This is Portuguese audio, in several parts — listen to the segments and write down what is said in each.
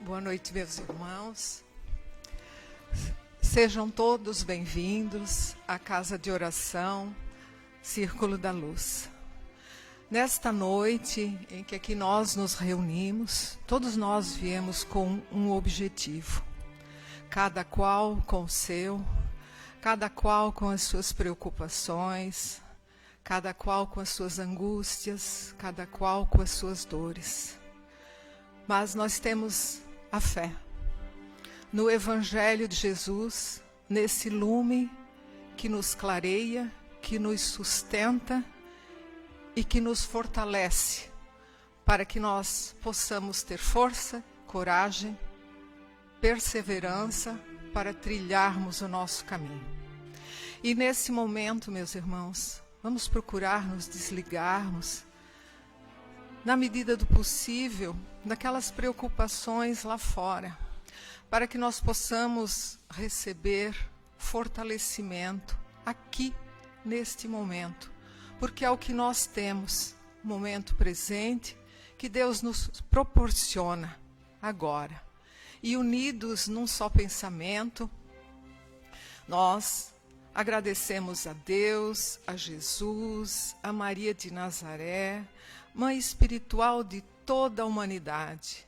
Boa noite, meus irmãos. Sejam todos bem-vindos à Casa de Oração, Círculo da Luz. Nesta noite em que aqui nós nos reunimos, todos nós viemos com um objetivo. Cada qual com o seu, cada qual com as suas preocupações, cada qual com as suas angústias, cada qual com as suas dores. Mas nós temos a fé no Evangelho de Jesus, nesse lume que nos clareia, que nos sustenta e que nos fortalece para que nós possamos ter força, coragem, perseverança para trilharmos o nosso caminho. E nesse momento, meus irmãos, vamos procurar nos desligarmos, na medida do possível, daquelas preocupações lá fora, para que nós possamos receber fortalecimento aqui, neste momento, porque é o que nós temos, o momento presente, que Deus nos proporciona agora. E unidos num só pensamento, nós agradecemos a Deus, a Jesus, a Maria de Nazaré, Mãe espiritual de toda a humanidade,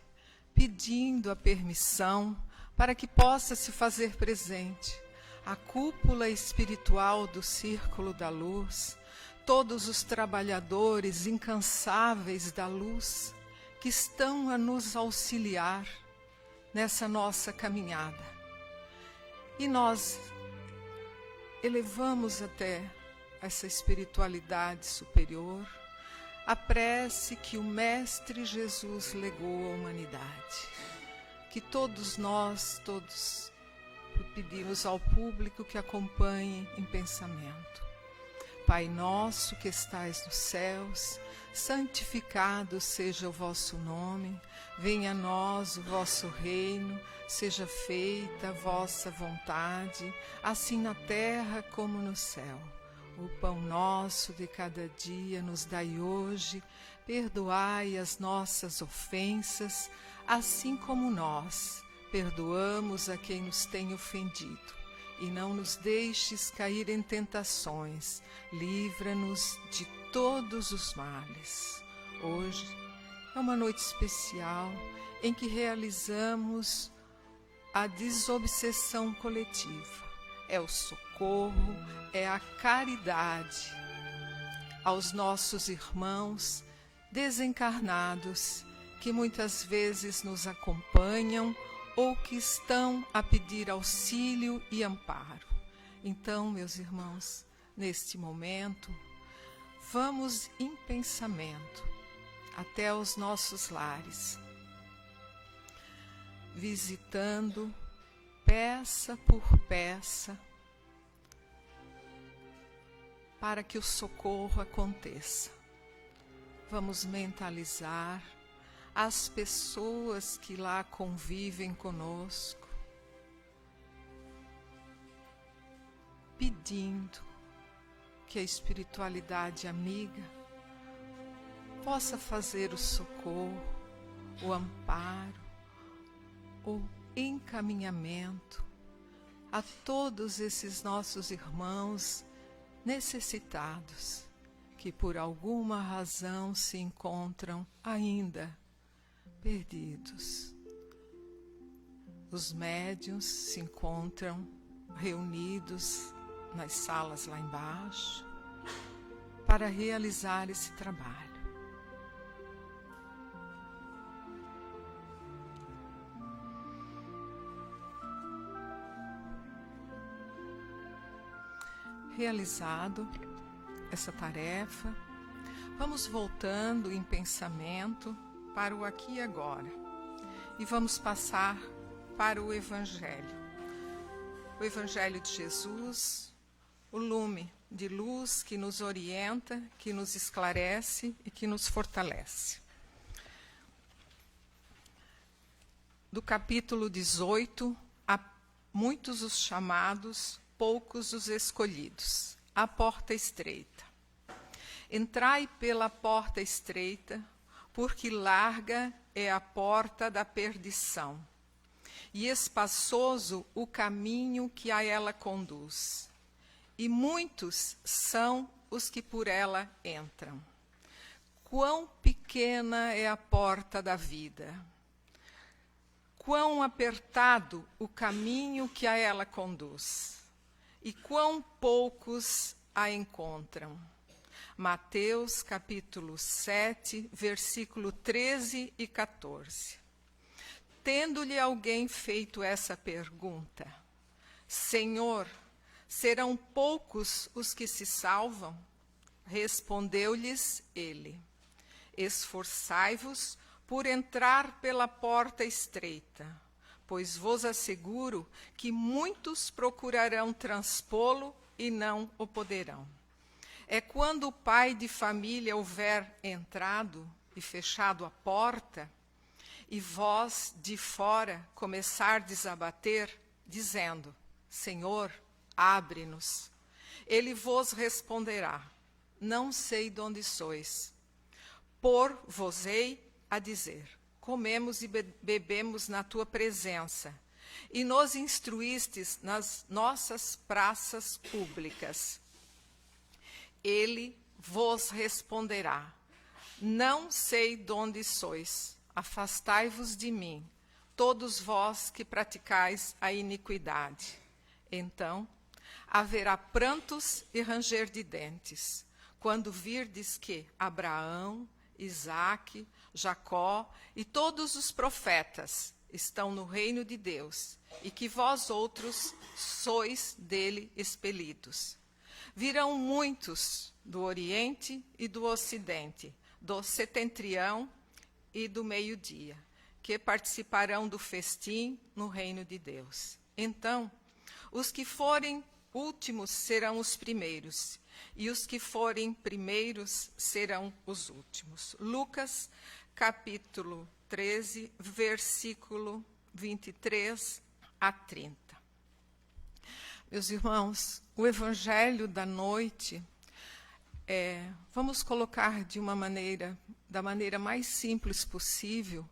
pedindo a permissão para que possa se fazer presente a cúpula espiritual do Círculo da Luz, todos os trabalhadores incansáveis da luz que estão a nos auxiliar nessa nossa caminhada. E nós elevamos até essa espiritualidade superior a prece que o Mestre Jesus legou à humanidade. Que todos nós, pedimos ao público que acompanhe em pensamento. Pai nosso que estais nos céus, santificado seja o vosso nome, venha a nós o vosso reino, seja feita a vossa vontade, assim na terra como no céu. O pão nosso de cada dia nos dai hoje, perdoai as nossas ofensas, assim como nós perdoamos a quem nos tem ofendido. E não nos deixes cair em tentações, livra-nos de todos os males. Hoje é uma noite especial em que realizamos a desobsessão coletiva. É o socorro, é a caridade aos nossos irmãos desencarnados que muitas vezes nos acompanham ou que estão a pedir auxílio e amparo. Então, meus irmãos, neste momento, vamos em pensamento até os nossos lares, visitando peça por peça, para que o socorro aconteça. Vamos mentalizar as pessoas que lá convivem conosco, pedindo que a espiritualidade amiga possa fazer o socorro, o amparo, o encaminhamento a todos esses nossos irmãos necessitados que por alguma razão se encontram ainda perdidos. Os médiuns se encontram reunidos nas salas lá embaixo para realizar esse trabalho. Realizado essa tarefa, vamos voltando em pensamento para o aqui e agora e vamos passar para o Evangelho. O Evangelho de Jesus, o lume de luz que nos orienta, que nos esclarece e que nos fortalece. Do capítulo 18, há muitos os chamados, poucos os escolhidos. A porta estreita. Entrai pela porta estreita, porque larga é a porta da perdição, e espaçoso o caminho que a ela conduz, e muitos são os que por ela entram. Quão pequena é a porta da vida, quão apertado o caminho que a ela conduz, e quão poucos a encontram. Mateus, capítulo 7, versículo 13 e 14. Tendo-lhe alguém feito essa pergunta: Senhor, serão poucos os que se salvam? Respondeu-lhes ele: Esforçai-vos por entrar pela porta estreita, pois vos asseguro que muitos procurarão transpô-lo e não o poderão. É quando o pai de família houver entrado e fechado a porta, e vós, de fora, começardes a bater, dizendo: Senhor, abre-nos. Ele vos responderá: Não sei de onde sois. Por-vos-ei a dizer: Comemos e bebemos na tua presença, e nos instruístes nas nossas praças públicas. Ele vos responderá: Não sei de onde sois. Afastai-vos de mim, todos vós que praticais a iniquidade. Então haverá prantos e ranger de dentes, quando virdes que Abraão, Isaque, Jacó e todos os profetas estão no reino de Deus, e que vós outros sois dele expelidos. Virão muitos do Oriente e do Ocidente, do setentrião e do meio-dia, que participarão do festim no reino de Deus. Então, os que forem últimos serão os primeiros, e os que forem primeiros serão os últimos. Lucas, capítulo 13, versículo 23 a 30. Meus irmãos, o evangelho da noite, vamos colocar da maneira mais simples possível,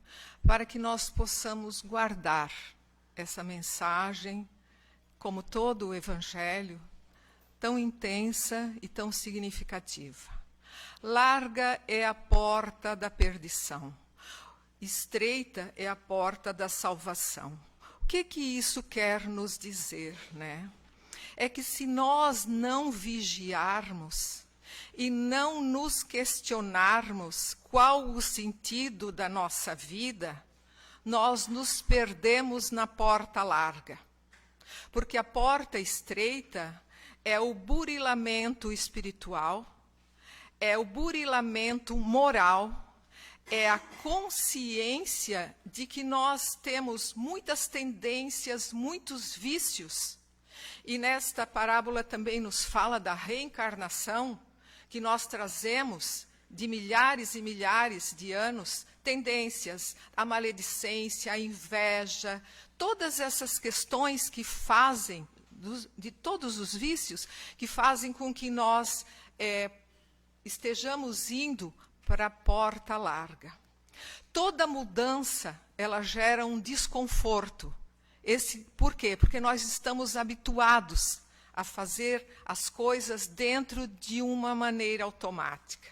para que nós possamos guardar essa mensagem, como todo o evangelho, tão intensa e tão significativa. Larga é a porta da perdição, estreita é a porta da salvação. O que isso quer nos dizer, né? É que se nós não vigiarmos e não nos questionarmos qual o sentido da nossa vida, nós nos perdemos na porta larga. Porque a porta estreita é o burilamento espiritual, é o burilamento moral, é a consciência de que nós temos muitas tendências, muitos vícios. E nesta parábola também nos fala da reencarnação, que nós trazemos de milhares e milhares de anos, tendências à maledicência, à inveja, todas essas questões que fazem, de todos os vícios, que fazem com que nós estejamos indo para a porta larga. Toda mudança, ela gera um desconforto. Por quê? Porque nós estamos habituados a fazer as coisas dentro de uma maneira automática.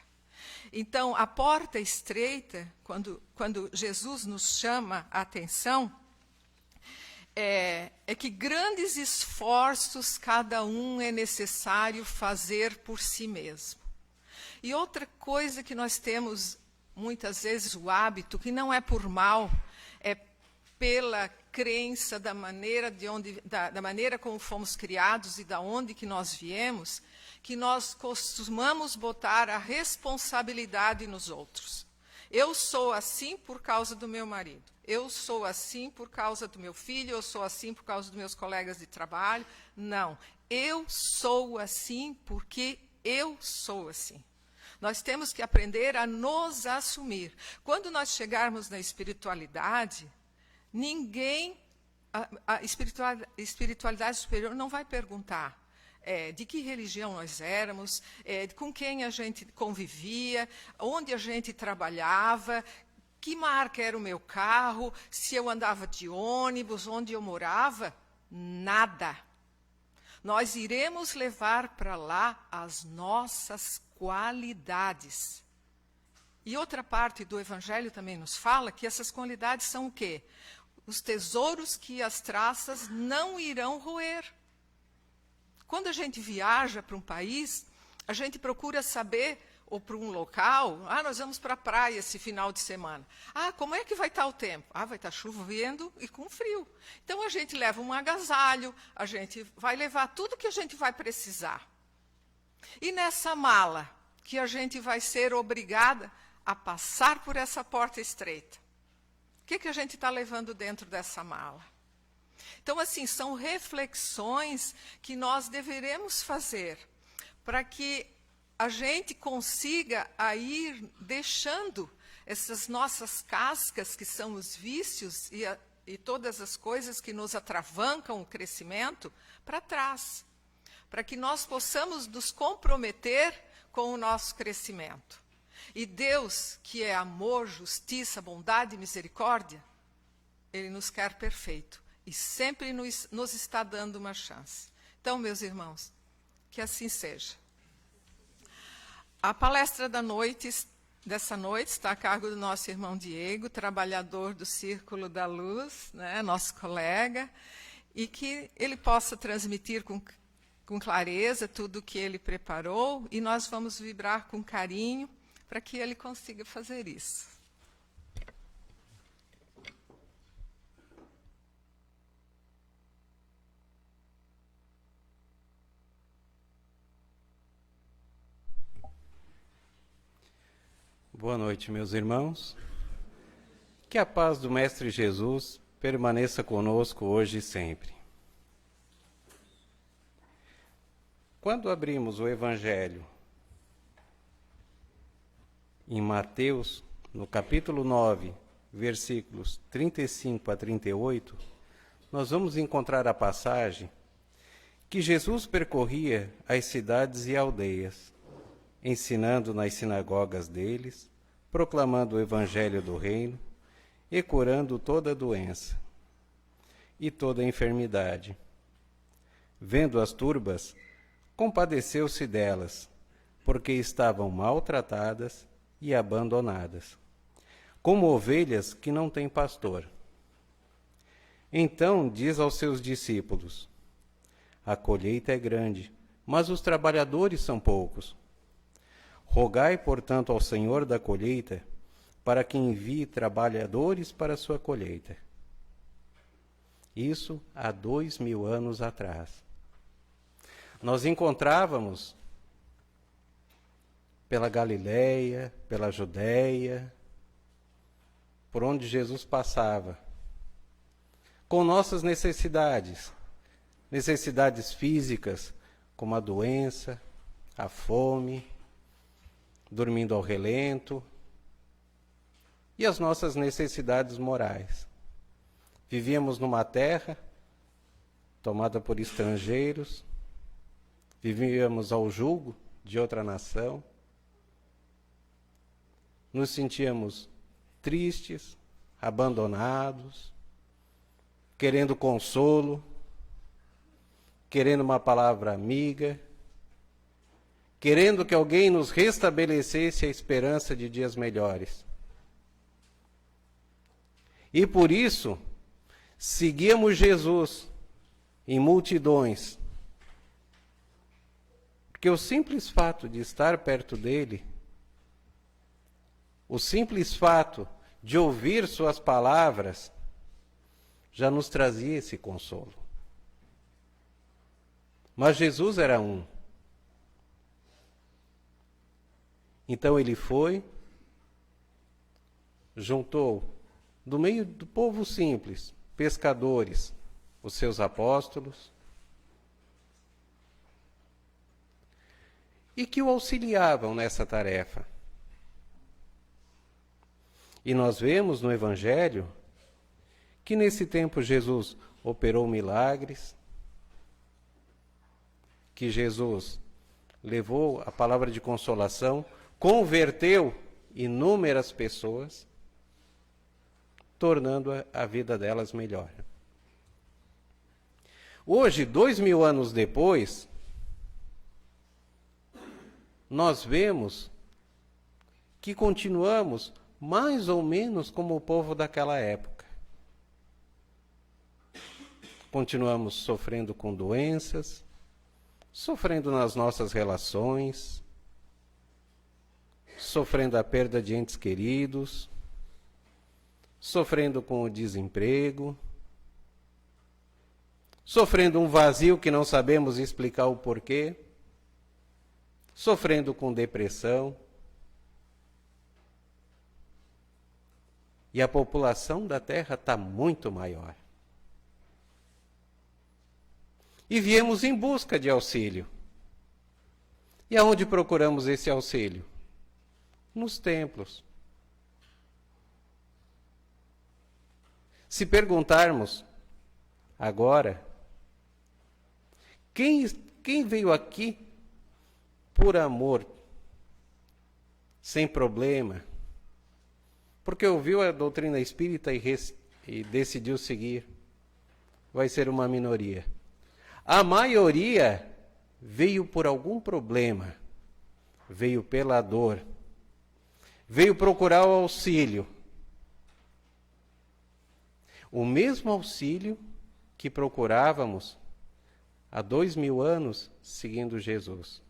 Então, a porta estreita, quando Jesus nos chama a atenção, é que grandes esforços cada um é necessário fazer por si mesmo. E outra coisa que nós temos, muitas vezes, o hábito, que não é por mal, é pela crença da maneira como fomos criados e da onde que nós viemos, que nós costumamos botar a responsabilidade nos outros. Eu sou assim por causa do meu marido, eu sou assim por causa do meu filho, eu sou assim por causa dos meus colegas de trabalho. Não, eu sou assim porque eu sou assim. Nós temos que aprender a nos assumir. Quando nós chegarmos na espiritualidade, a espiritualidade superior não vai perguntar de que religião nós éramos, com quem a gente convivia, onde a gente trabalhava, que marca era o meu carro, se eu andava de ônibus, onde eu morava, nada. Nós iremos levar para lá as nossas qualidades. E outra parte do Evangelho também nos fala que essas qualidades são o quê? Os tesouros que as traças não irão roer. Quando a gente viaja para um país, a gente procura saber, ou para um local, nós vamos para a praia esse final de semana. Como é que vai estar o tempo? Vai estar chovendo e com frio. Então, a gente leva um agasalho, a gente vai levar tudo que a gente vai precisar. E nessa mala, que a gente vai ser obrigada a passar por essa porta estreita, o que a gente está levando dentro dessa mala? Então, assim, são reflexões que nós deveremos fazer para que a gente consiga ir deixando essas nossas cascas, que são os vícios e todas as coisas que nos atravancam o crescimento, para trás, para que nós possamos nos comprometer com o nosso crescimento. E Deus, que é amor, justiça, bondade e misericórdia, Ele nos quer perfeito e sempre nos está dando uma chance. Então, meus irmãos, que assim seja. A palestra dessa noite está a cargo do nosso irmão Diego, trabalhador do Círculo da Luz, nosso colega, e que ele possa transmitir com clareza tudo o que ele preparou, e nós vamos vibrar com carinho para que ele consiga fazer isso. Boa noite, meus irmãos. Que a paz do Mestre Jesus permaneça conosco hoje e sempre. Quando abrimos o Evangelho em Mateus, no capítulo 9, versículos 35 a 38, nós vamos encontrar a passagem que Jesus percorria as cidades e aldeias, ensinando nas sinagogas deles, proclamando o evangelho do reino e curando toda doença e toda enfermidade. Vendo as turbas, compadeceu-se delas, porque estavam maltratadas e abandonadas, como ovelhas que não têm pastor. Então diz aos seus discípulos: a colheita é grande, mas os trabalhadores são poucos. Rogai, portanto, ao Senhor da colheita, para que envie trabalhadores para a sua colheita. Isso há 2000 anos atrás. Nós encontrávamos pela Galileia, pela Judéia, por onde Jesus passava, com nossas necessidades físicas, como a doença, a fome, dormindo ao relento, e as nossas necessidades morais. Vivíamos numa terra tomada por estrangeiros, vivíamos ao jugo de outra nação, nos sentíamos tristes, abandonados, querendo consolo, querendo uma palavra amiga, querendo que alguém nos restabelecesse a esperança de dias melhores. E por isso, seguíamos Jesus em multidões, porque o simples fato de estar perto dele, o simples fato de ouvir suas palavras, já nos trazia esse consolo. Mas Jesus era um. Então ele foi, juntou do meio do povo simples, pescadores, os seus apóstolos, e que o auxiliavam nessa tarefa. E nós vemos no Evangelho que nesse tempo Jesus operou milagres, que Jesus levou a palavra de consolação, converteu inúmeras pessoas, tornando a vida delas melhor. Hoje, 2000 anos depois, nós vemos que continuamos mais ou menos como o povo daquela época. Continuamos sofrendo com doenças, sofrendo nas nossas relações, sofrendo a perda de entes queridos, sofrendo com o desemprego, sofrendo um vazio que não sabemos explicar o porquê, sofrendo com depressão. E a população da Terra está muito maior. E viemos em busca de auxílio. E aonde procuramos esse auxílio? Nos templos. Se perguntarmos agora, quem veio aqui por amor, sem problema, porque ouviu a doutrina espírita e decidiu seguir, vai ser uma minoria. A maioria veio por algum problema, veio pela dor, veio procurar o auxílio. O mesmo auxílio que procurávamos há 2000 anos seguindo Jesus.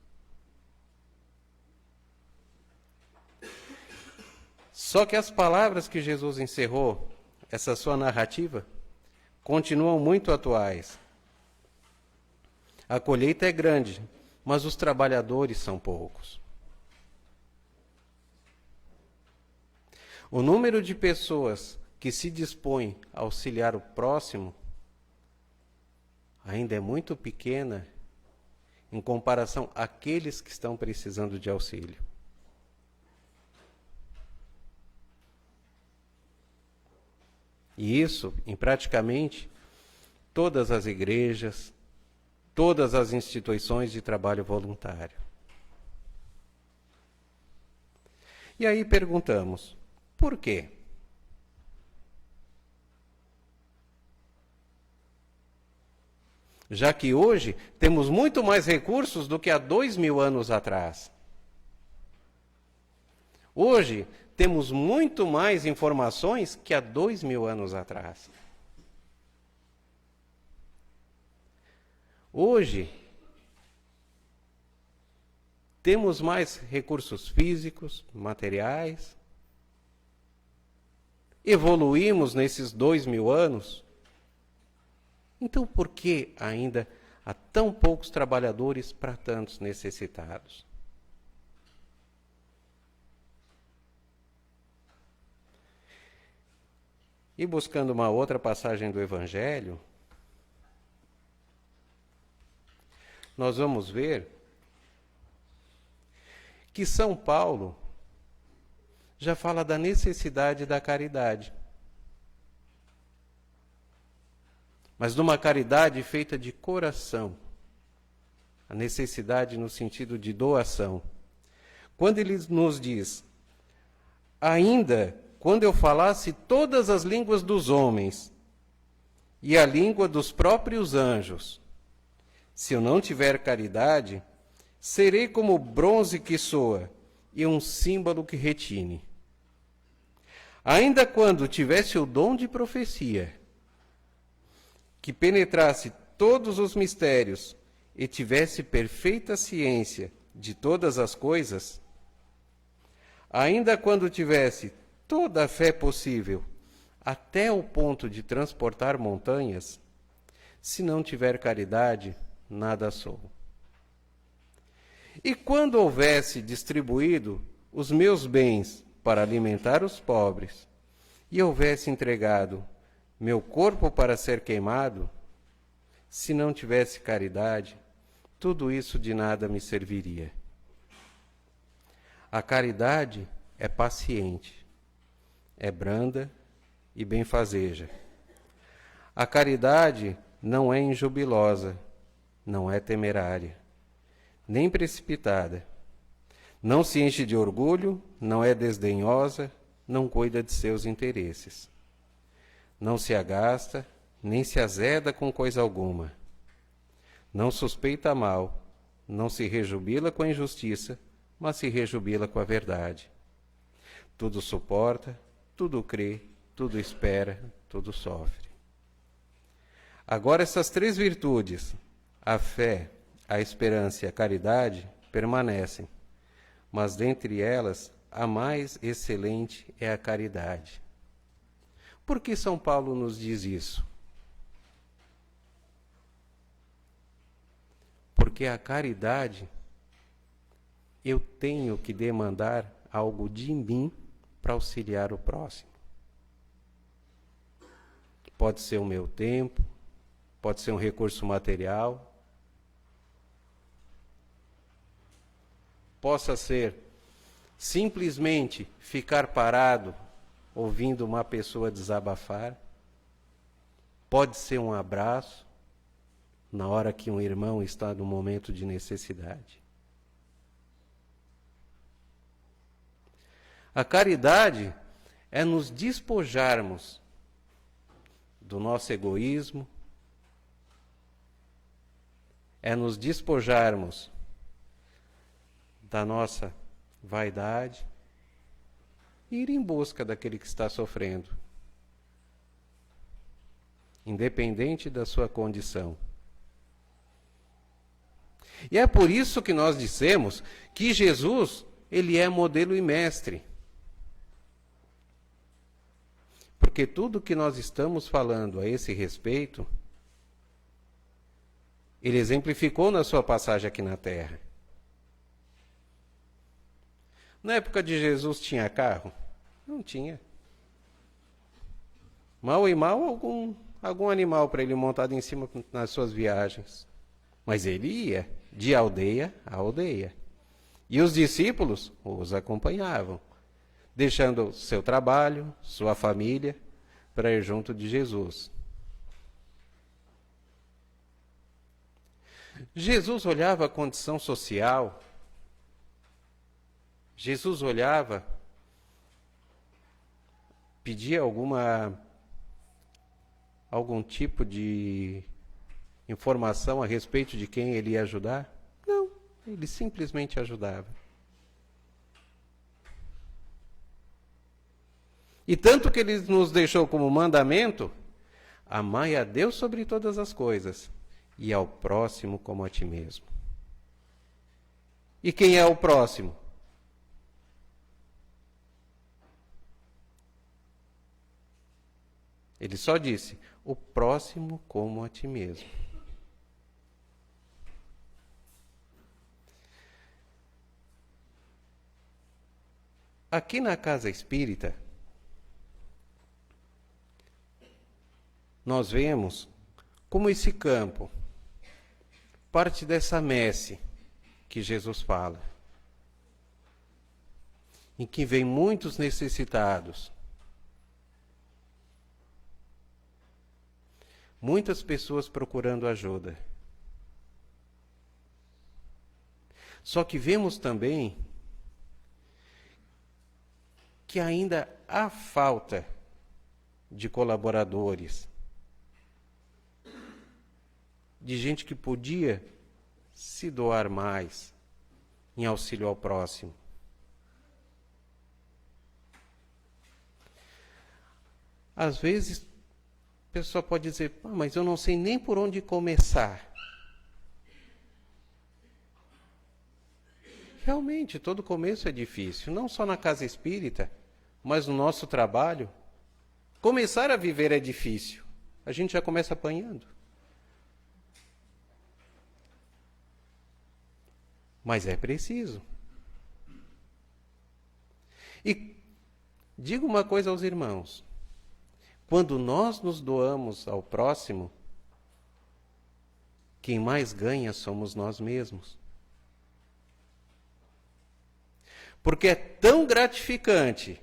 Só que as palavras que Jesus encerrou, essa sua narrativa, continuam muito atuais. A colheita é grande, mas os trabalhadores são poucos. O número de pessoas que se dispõem a auxiliar o próximo ainda é muito pequena em comparação àqueles que estão precisando de auxílio. E isso em praticamente todas as igrejas, todas as instituições de trabalho voluntário. E aí perguntamos, por quê? Já que hoje temos muito mais recursos do que há 2000 anos atrás. Hoje temos muito mais informações que há 2000 anos atrás. Hoje temos mais recursos físicos, materiais. Evoluímos nesses 2000 anos. Então, por que ainda há tão poucos trabalhadores para tantos necessitados? E buscando uma outra passagem do Evangelho, nós vamos ver que São Paulo já fala da necessidade da caridade. Mas de uma caridade feita de coração. A necessidade no sentido de doação. Quando ele nos diz, ainda quando eu falasse todas as línguas dos homens e a língua dos próprios anjos, se eu não tiver caridade, serei como bronze que soa e um símbolo que retine. Ainda quando tivesse o dom de profecia, que penetrasse todos os mistérios e tivesse perfeita ciência de todas as coisas, ainda quando tivesse toda a fé possível, até o ponto de transportar montanhas, se não tiver caridade, nada sou. E quando houvesse distribuído os meus bens para alimentar os pobres, e houvesse entregado meu corpo para ser queimado, se não tivesse caridade, tudo isso de nada me serviria. A caridade é paciente, é branda e benfazeja. A caridade não é injubilosa, não é temerária, nem precipitada. Não se enche de orgulho, não é desdenhosa, não cuida de seus interesses. não se agasta, nem se azeda com coisa alguma. Não suspeita mal, não se rejubila com a injustiça, mas se rejubila com a verdade. Tudo suporta, tudo crê, tudo espera, tudo sofre. Agora essas 3 virtudes, a fé, a esperança e a caridade, permanecem, mas dentre elas a mais excelente é a caridade. Por que São Paulo nos diz isso? Porque a caridade, eu tenho que demandar algo de mim para auxiliar o próximo. Pode ser o meu tempo, pode ser um recurso material, possa ser simplesmente ficar parado ouvindo uma pessoa desabafar, pode ser um abraço na hora que um irmão está no momento de necessidade. A caridade é nos despojarmos do nosso egoísmo, é nos despojarmos da nossa vaidade e ir em busca daquele que está sofrendo, independente da sua condição. E é por isso que nós dissemos que Jesus, ele é modelo e mestre. Porque tudo que nós estamos falando a esse respeito, ele exemplificou na sua passagem aqui na Terra. Na época de Jesus tinha carro? Não tinha. Mal e mal algum animal para ele montado em cima nas suas viagens. Mas ele ia de aldeia a aldeia. E os discípulos os acompanhavam, deixando seu trabalho, sua família, para ir junto de Jesus. Jesus olhava a condição social, Jesus olhava, pedia algum tipo de informação a respeito de quem ele ia ajudar? Não, ele simplesmente ajudava. E tanto que ele nos deixou como mandamento, amai a Deus sobre todas as coisas e ao próximo como a ti mesmo. E quem é o próximo? Ele só disse, o próximo como a ti mesmo. Aqui na Casa Espírita, nós vemos como esse campo parte dessa messe que Jesus fala, em que vem muitos necessitados, muitas pessoas procurando ajuda. Só que vemos também que ainda há falta de colaboradores, de gente que podia se doar mais em auxílio ao próximo. Às vezes, a pessoa pode dizer, mas eu não sei nem por onde começar. Realmente, todo começo é difícil, não só na casa espírita, mas no nosso trabalho. Começar a viver é difícil. A gente já começa apanhando. Mas é preciso. E digo uma coisa aos irmãos. Quando nós nos doamos ao próximo, quem mais ganha somos nós mesmos. Porque é tão gratificante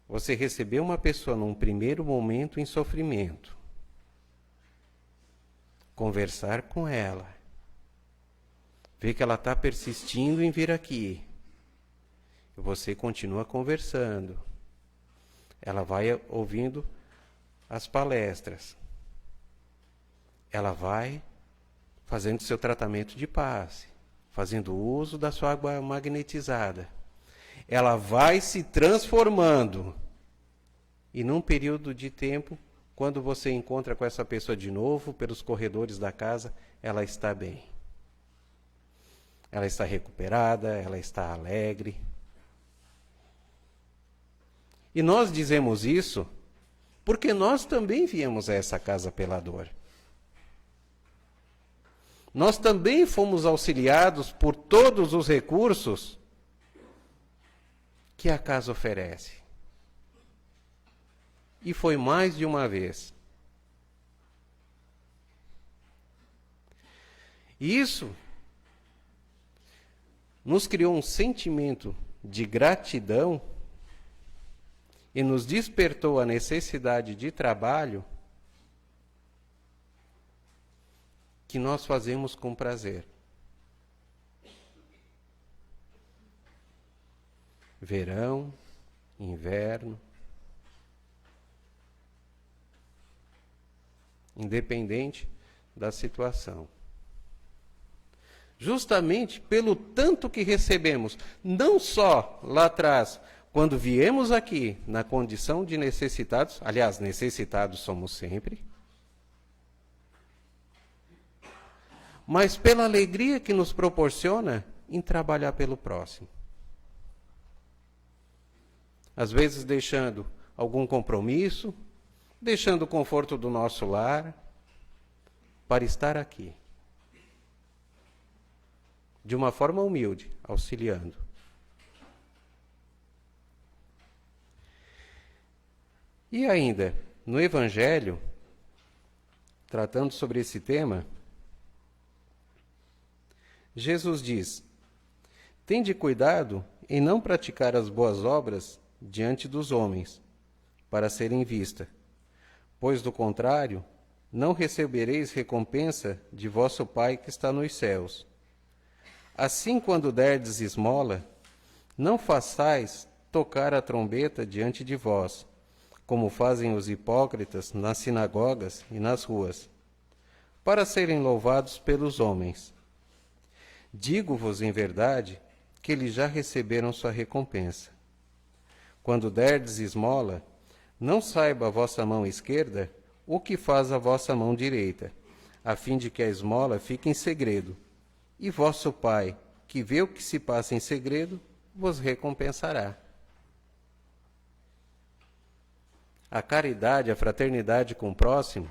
você receber uma pessoa num primeiro momento em sofrimento, conversar com ela, ver que ela está persistindo em vir aqui, e você continua conversando, ela vai ouvindo as palestras, ela vai fazendo seu tratamento de passe, fazendo uso da sua água magnetizada. Ela vai se transformando. E num período de tempo, quando você encontra com essa pessoa de novo, pelos corredores da casa, ela está bem. Ela está recuperada, ela está alegre. E nós dizemos isso porque nós também viemos a essa casa pela dor. Nós também fomos auxiliados por todos os recursos que a casa oferece. E foi mais de uma vez. Isso nos criou um sentimento de gratidão e nos despertou a necessidade de trabalho que nós fazemos com prazer. Verão, inverno, independente da situação. Justamente pelo tanto que recebemos, não só lá atrás, quando viemos aqui na condição de necessitados, aliás, necessitados somos sempre, mas pela alegria que nos proporciona em trabalhar pelo próximo. Às vezes deixando algum compromisso, deixando o conforto do nosso lar, para estar aqui. De uma forma humilde, auxiliando. E ainda, no Evangelho, tratando sobre esse tema, Jesus diz: tende cuidado em não praticar as boas obras diante dos homens, para serem vistas, pois do contrário, não recebereis recompensa de vosso Pai que está nos céus. Assim, quando derdes esmola, não façais tocar a trombeta diante de vós, como fazem os hipócritas nas sinagogas e nas ruas, para serem louvados pelos homens. Digo-vos em verdade que eles já receberam sua recompensa. Quando derdes esmola, não saiba a vossa mão esquerda o que faz a vossa mão direita, a fim de que a esmola fique em segredo. E vosso Pai, que vê o que se passa em segredo, vos recompensará. A caridade, a fraternidade com o próximo,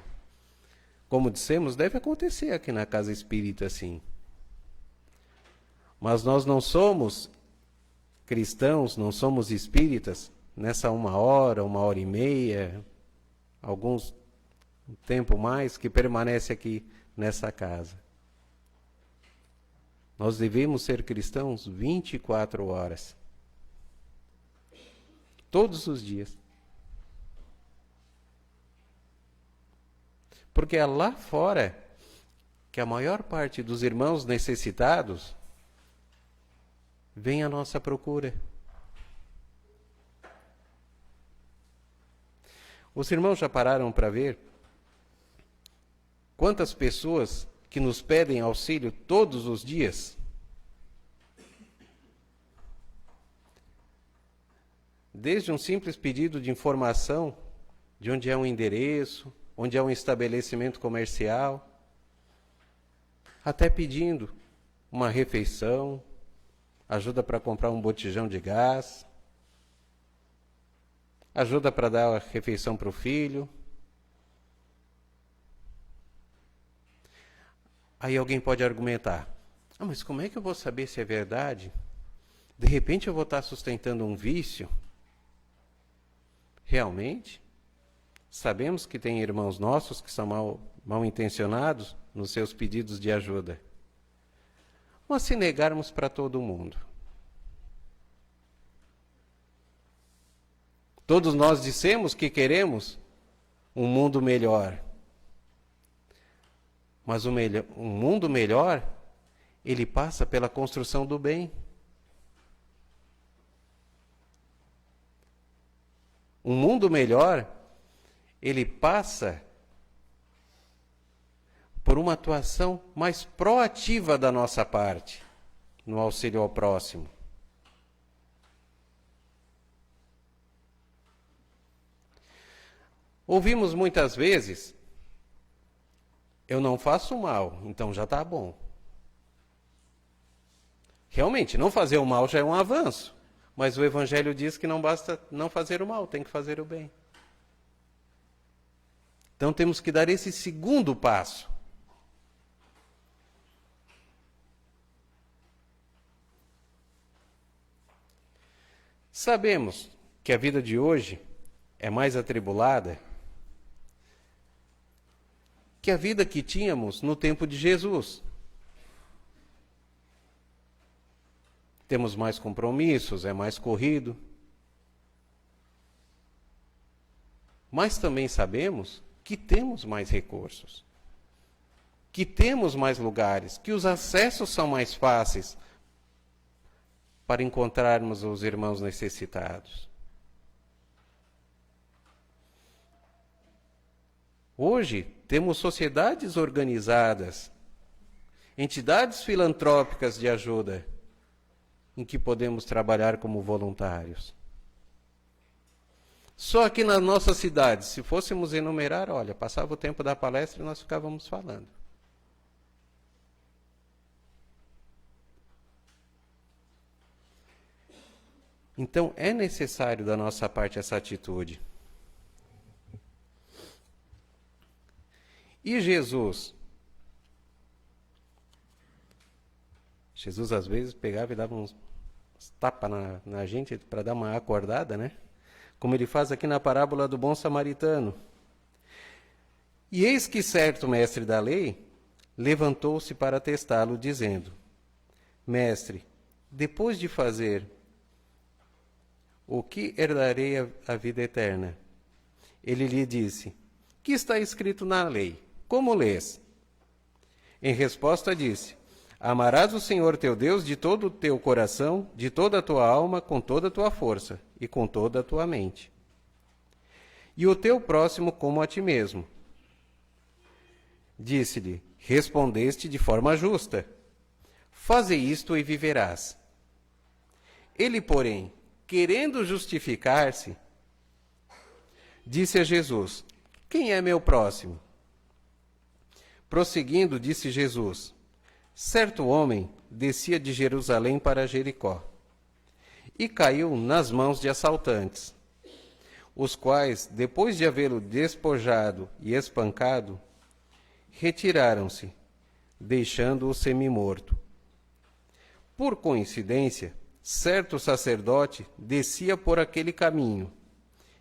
como dissemos, deve acontecer aqui na Casa Espírita, sim. Mas nós não somos cristãos, não somos espíritas, nessa 1 hora e meia, alguns tempo mais, que permanece aqui nessa casa. Nós devemos ser cristãos 24 horas. Todos os dias. Porque é lá fora que a maior parte dos irmãos necessitados vem à nossa procura. Os irmãos já pararam para ver quantas pessoas que nos pedem auxílio todos os dias? Desde um simples pedido de informação de onde é um endereço, onde é um estabelecimento comercial, até pedindo uma refeição, ajuda para comprar um botijão de gás, ajuda para dar a refeição para o filho. Aí alguém pode argumentar: mas como é que eu vou saber se é verdade? De repente eu vou estar sustentando um vício? Realmente? Sabemos que tem irmãos nossos que são mal intencionados nos seus pedidos de ajuda. Mas se negarmos para todo mundo? Todos nós dissemos que queremos um mundo melhor. Mas um mundo melhor, ele passa pela construção do bem. um mundo melhor, ele passa por uma atuação mais proativa da nossa parte no auxílio ao próximo. Ouvimos muitas vezes: eu não faço mal, então já está bom. Realmente, não fazer o mal já é um avanço, mas o Evangelho diz que não basta não fazer o mal, tem que fazer o bem. Então temos que dar esse segundo passo. Sabemos que a vida de hoje é mais atribulada que a vida que tínhamos no tempo de Jesus. Temos mais compromissos, é mais corrido. Mas também sabemos que temos mais recursos, que temos mais lugares, que os acessos são mais fáceis para encontrarmos os irmãos necessitados. Hoje, temos sociedades organizadas, entidades filantrópicas de ajuda, em que podemos trabalhar como voluntários. Só aqui na nossa cidade, se fôssemos enumerar, olha, passava o tempo da palestra e nós ficávamos falando. Então, é necessário da nossa parte essa atitude. E Jesus às vezes pegava e dava uns tapas na gente para dar uma acordada, né? Como ele faz aqui na parábola do bom samaritano. E eis que certo mestre da lei levantou-se para testá-lo, dizendo: Mestre, depois de fazer o que herdarei a vida eterna? Ele lhe disse: Que está escrito na lei? Como lês? Em resposta disse: Amarás o Senhor teu Deus de todo o teu coração, de toda a tua alma, com toda a tua força e com toda a tua mente. E o teu próximo como a ti mesmo. Disse-lhe: Respondeste de forma justa. Faze isto e viverás. Ele, porém, querendo justificar-se, disse a Jesus: Quem é meu próximo? Prosseguindo, disse Jesus: Certo homem descia de Jerusalém para Jericó e caiu nas mãos de assaltantes, os quais, depois de havê-lo despojado e espancado, retiraram-se, deixando-o semi-morto. Por coincidência, certo sacerdote descia por aquele caminho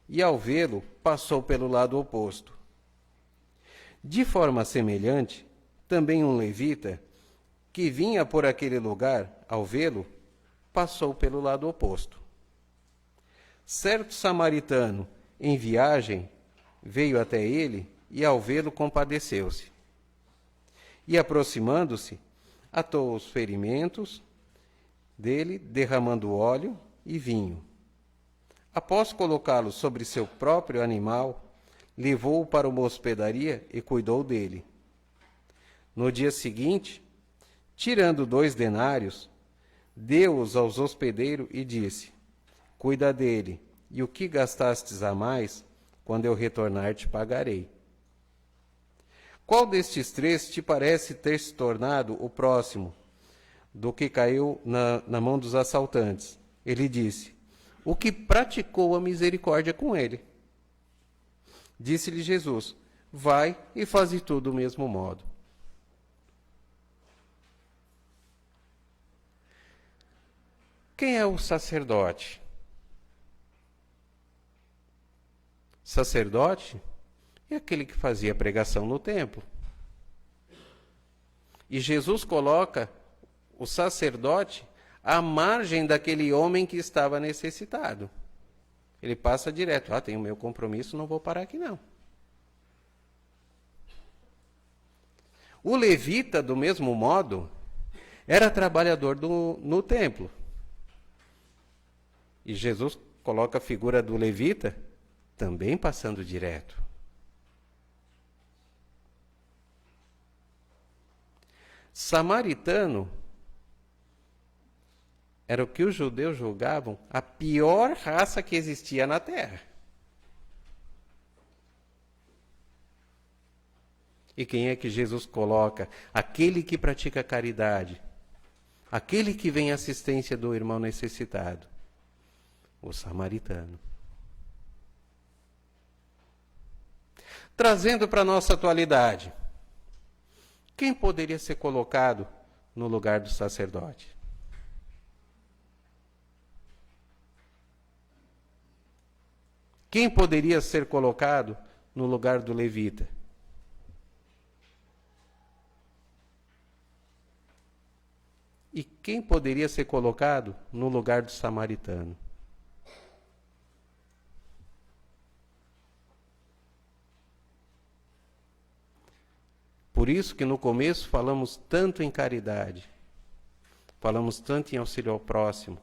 e, ao vê-lo, passou pelo lado oposto. De forma semelhante, também um levita, que vinha por aquele lugar, ao vê-lo, passou pelo lado oposto. Certo samaritano, em viagem, veio até ele e, ao vê-lo, compadeceu-se. E, aproximando-se, atou os ferimentos dele, derramando óleo e vinho. Após colocá-lo sobre seu próprio animal, levou-o para uma hospedaria e cuidou dele. No dia seguinte, tirando 2 denários, deu-os aos hospedeiros e disse: Cuida dele, e o que gastastes a mais, quando eu retornar te pagarei. Qual destes 3 te parece ter se tornado o próximo do que caiu na mão dos assaltantes? Ele disse: O que praticou a misericórdia com ele. Disse-lhe Jesus: Vai e faze tudo do mesmo modo. Quem é o sacerdote? Sacerdote é aquele que fazia a pregação no templo. E Jesus coloca o sacerdote à margem daquele homem que estava necessitado. Ele passa direto: tenho meu compromisso, não vou parar aqui não. O levita, do mesmo modo, era trabalhador no templo. E Jesus coloca a figura do levita também passando direto. Samaritano era o que os judeus julgavam a pior raça que existia na terra. E quem é que Jesus coloca? Aquele que pratica caridade, aquele que vem à assistência do irmão necessitado, o samaritano. Trazendo para a nossa atualidade, quem poderia ser colocado no lugar do sacerdote? Quem poderia ser colocado no lugar do levita? E quem poderia ser colocado no lugar do samaritano? Por isso que no começo falamos tanto em caridade, falamos tanto em auxílio ao próximo,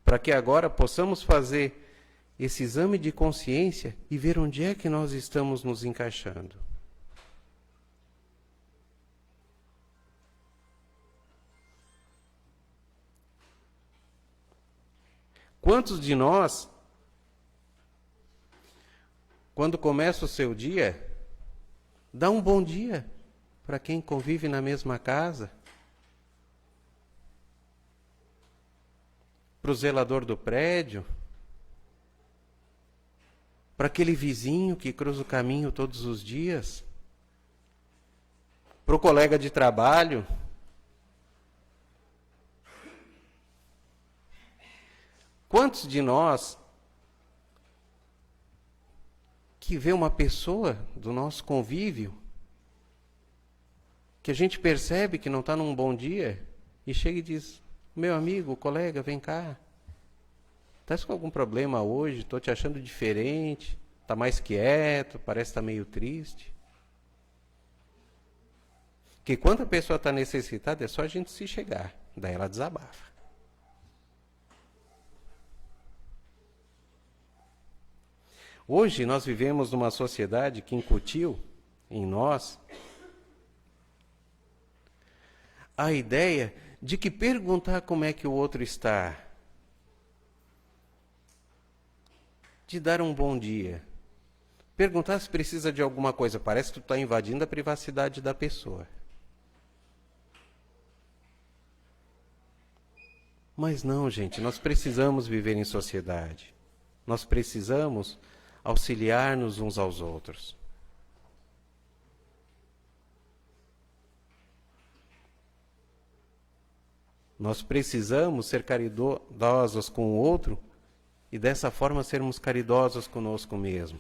para que agora possamos fazer esse exame de consciência e ver onde é que nós estamos nos encaixando. Quantos de nós, quando começa o seu dia, dá um bom dia para quem convive na mesma casa, para o zelador do prédio, para aquele vizinho que cruza o caminho todos os dias, para o colega de trabalho? Quantos de nós que vê uma pessoa do nosso convívio, que a gente percebe que não está num bom dia, e chega e diz: meu amigo, colega, vem cá, estás com algum problema hoje? Estou te achando diferente, está mais quieto, parece estar meio triste. Que quando a pessoa está necessitada, é só a gente se chegar, daí ela desabafa. Hoje nós vivemos numa sociedade que incutiu em nós a ideia de que perguntar como é que o outro está, de dar um bom dia, perguntar se precisa de alguma coisa, parece que tu está invadindo a privacidade da pessoa. Mas não, gente, nós precisamos viver em sociedade. Nós precisamos auxiliar-nos uns aos outros. Nós precisamos ser caridosos com o outro e dessa forma sermos caridosos conosco mesmo.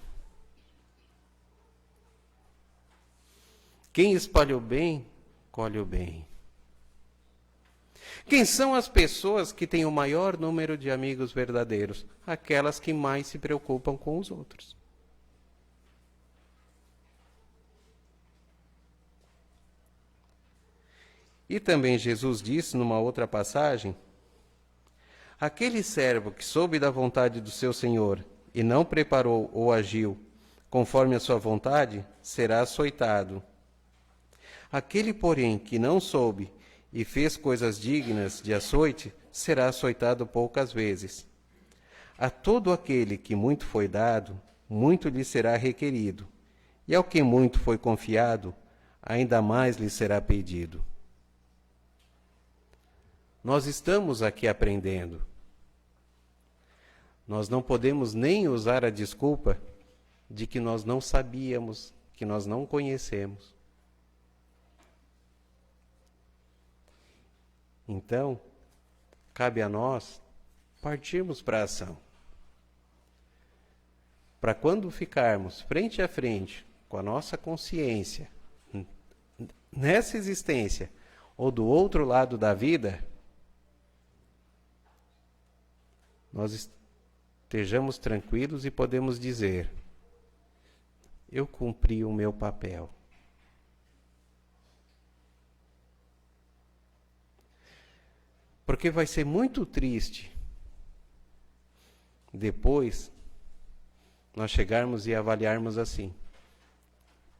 Quem espalha o bem, colhe o bem. Quem são as pessoas que têm o maior número de amigos verdadeiros? Aquelas que mais se preocupam com os outros. E também Jesus disse numa outra passagem: aquele servo que soube da vontade do seu senhor e não preparou ou agiu conforme a sua vontade, será açoitado. Aquele, porém, que não soube e fez coisas dignas de açoite, será açoitado poucas vezes. A todo aquele que muito foi dado, muito lhe será requerido, e ao que muito foi confiado, ainda mais lhe será pedido. Nós estamos aqui aprendendo. Nós não podemos nem usar a desculpa de que nós não sabíamos, que nós não conhecemos. Então, cabe a nós partirmos para a ação. Para quando ficarmos frente a frente com a nossa consciência, nessa existência ou do outro lado da vida, nós estejamos tranquilos e podemos dizer: eu cumpri o meu papel. Porque vai ser muito triste depois nós chegarmos e avaliarmos assim: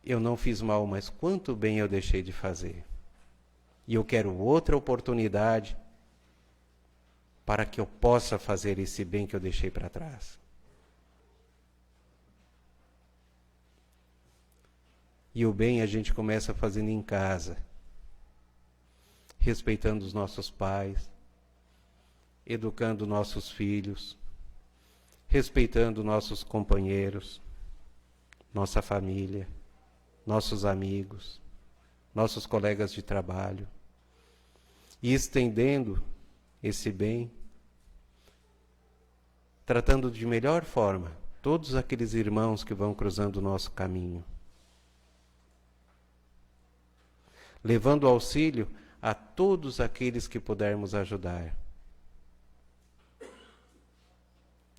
eu não fiz mal, mas quanto bem eu deixei de fazer. E eu quero outra oportunidade para que eu possa fazer esse bem que eu deixei para trás. E o bem a gente começa fazendo em casa, respeitando os nossos pais, educando nossos filhos, respeitando nossos companheiros, nossa família, nossos amigos, nossos colegas de trabalho, e estendendo esse bem, tratando de melhor forma todos aqueles irmãos que vão cruzando o nosso caminho, levando auxílio a todos aqueles que pudermos ajudar,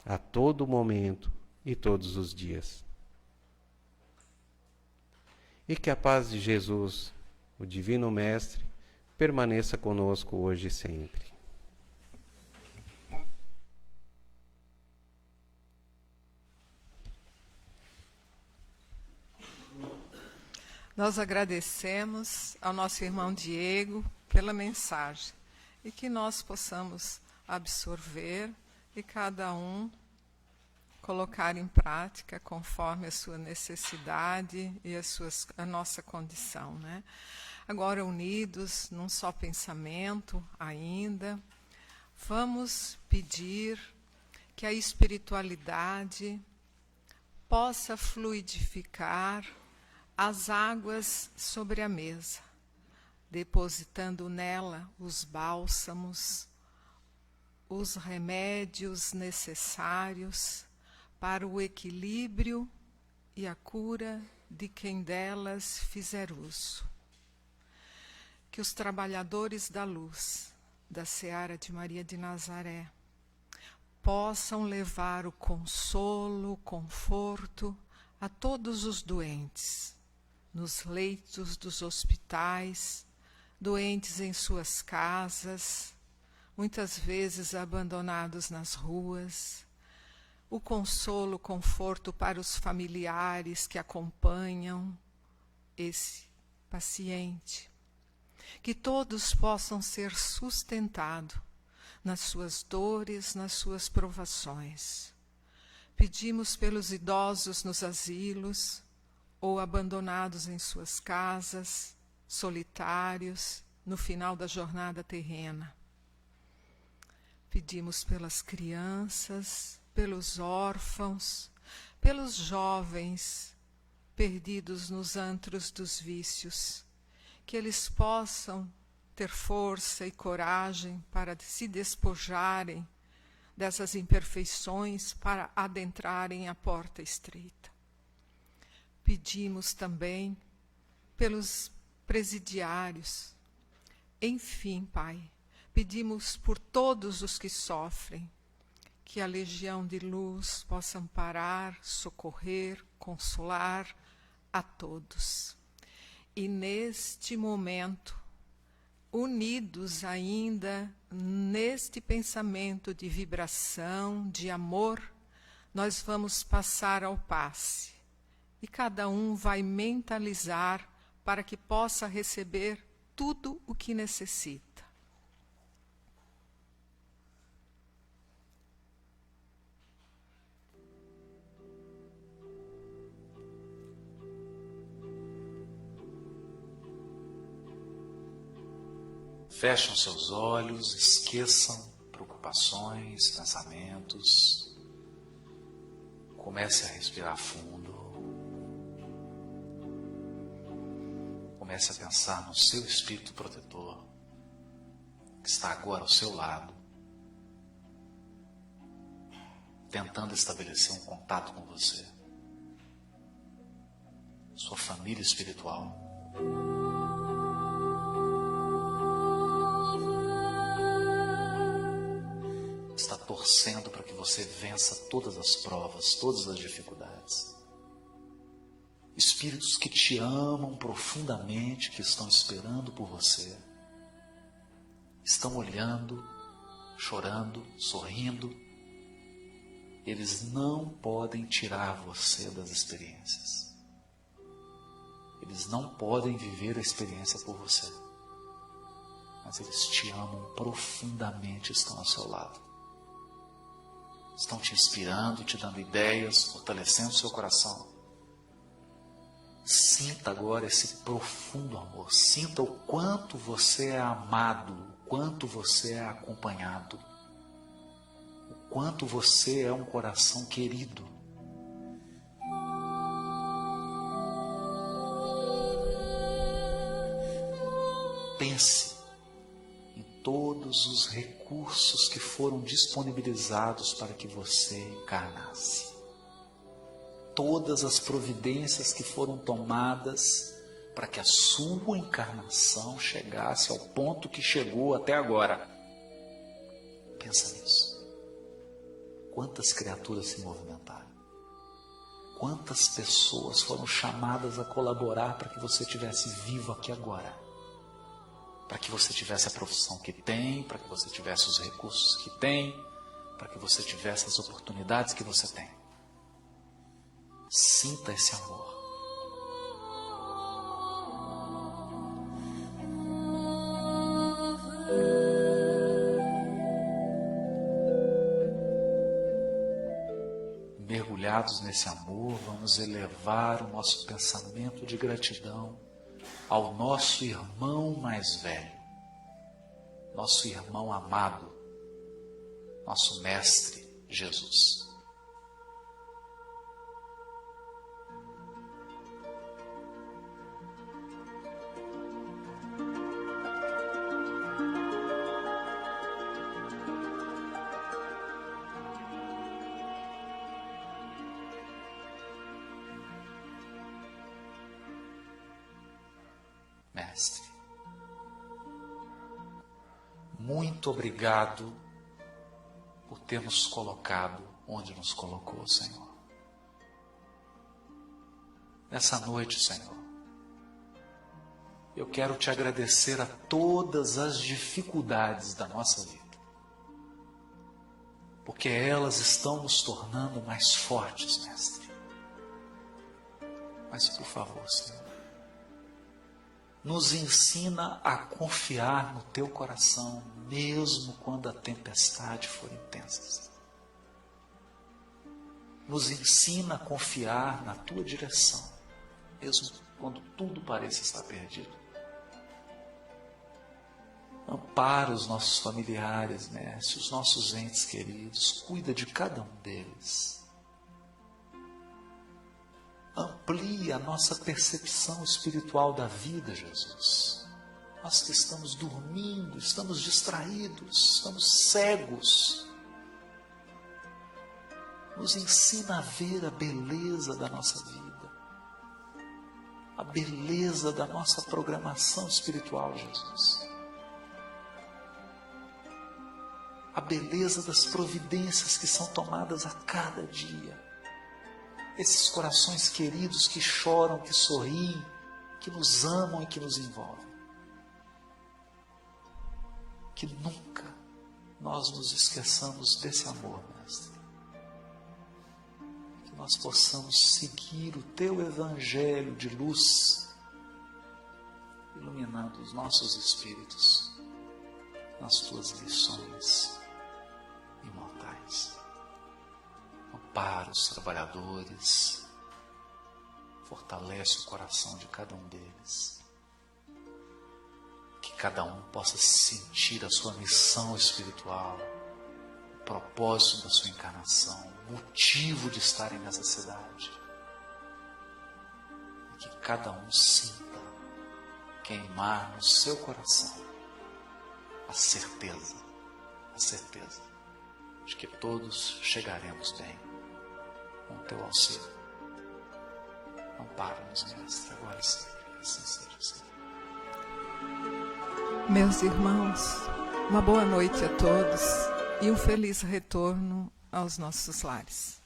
a todo momento e todos os dias. E que a paz de Jesus, o Divino Mestre, permaneça conosco hoje e sempre. Nós agradecemos ao nosso irmão Diego pela mensagem e que nós possamos absorver e cada um colocar em prática conforme a sua necessidade e a nossa condição, né? Agora, unidos num só pensamento ainda, vamos pedir que a espiritualidade possa fluidificar as águas sobre a mesa, depositando nela os bálsamos, os remédios necessários para o equilíbrio e a cura de quem delas fizer uso. Que os trabalhadores da luz, da Seara de Maria de Nazaré, possam levar o consolo, o conforto a todos os doentes, nos leitos dos hospitais, doentes em suas casas, muitas vezes abandonados nas ruas, o consolo, o conforto para os familiares que acompanham esse paciente. Que todos possam ser sustentados nas suas dores, nas suas provações. Pedimos pelos idosos nos asilos ou abandonados em suas casas, solitários, no final da jornada terrena. Pedimos pelas crianças, pelos órfãos, pelos jovens perdidos nos antros dos vícios, que eles possam ter força e coragem para se despojarem dessas imperfeições para adentrarem a porta estreita. Pedimos também pelos presidiários. Enfim, Pai, pedimos por todos os que sofrem, que a legião de luz possa amparar, socorrer, consolar a todos. E neste momento, unidos ainda neste pensamento de vibração, de amor, nós vamos passar ao passe. E cada um vai mentalizar para que possa receber tudo o que necessita. Fechem seus olhos, esqueçam preocupações, pensamentos. Comece a respirar fundo. Comece a pensar no seu espírito protetor, que está agora ao seu lado, tentando estabelecer um contato com você. Sua família espiritual. Está torcendo para que você vença todas as provas, todas as dificuldades. Espíritos que te amam profundamente, que estão esperando por você, estão olhando, chorando, sorrindo, eles não podem tirar você das experiências. Eles não podem viver a experiência por você. Mas eles te amam profundamente, estão ao seu lado. Estão te inspirando, te dando ideias, fortalecendo o seu coração. Sinta agora esse profundo amor. Sinta o quanto você é amado, o quanto você é acompanhado, o quanto você é um coração querido. Pense em todos os recursos que foram disponibilizados para que você encarnasse. Todas as providências que foram tomadas para que a sua encarnação chegasse ao ponto que chegou até agora. Pensa nisso. Quantas criaturas se movimentaram? Quantas pessoas foram chamadas a colaborar para que você estivesse vivo aqui agora? Para que você tivesse a profissão que tem, para que você tivesse os recursos que tem, para que você tivesse as oportunidades que você tem. Sinta esse amor. Mergulhados nesse amor, vamos elevar o nosso pensamento de gratidão ao nosso irmão mais velho, nosso irmão amado, nosso Mestre Jesus. Mestre, muito obrigado por ter nos colocado onde nos colocou, Senhor. Nessa noite, Senhor, eu quero te agradecer a todas as dificuldades da nossa vida, porque elas estão nos tornando mais fortes, Mestre. Mas, por favor, Senhor, nos ensina a confiar no teu coração, mesmo quando a tempestade for intensa. Nos ensina a confiar na tua direção, mesmo quando tudo pareça estar perdido. Ampara os nossos familiares, Mestre, os nossos entes queridos, cuida de cada um deles. Amplie a nossa percepção espiritual da vida, Jesus. Nós que estamos dormindo, estamos distraídos, estamos cegos. Nos ensina a ver a beleza da nossa vida, a beleza da nossa programação espiritual, Jesus. A beleza das providências que são tomadas a cada dia. Esses corações queridos que choram, que sorriem, que nos amam e que nos envolvem. Que nunca nós nos esqueçamos desse amor, Mestre. Que nós possamos seguir o teu evangelho de luz, iluminando os nossos espíritos nas tuas lições imortais. Ampara os trabalhadores, fortalece o coração de cada um deles, que cada um possa sentir a sua missão espiritual, o propósito da sua encarnação, o motivo de estarem nessa cidade, e que cada um sinta queimar no seu coração a certeza de que todos chegaremos bem com o teu auxílio. Ampara-nos, Mestre, agora e sempre, assim seja, Senhor. Meus irmãos, uma boa noite a todos e um feliz retorno aos nossos lares.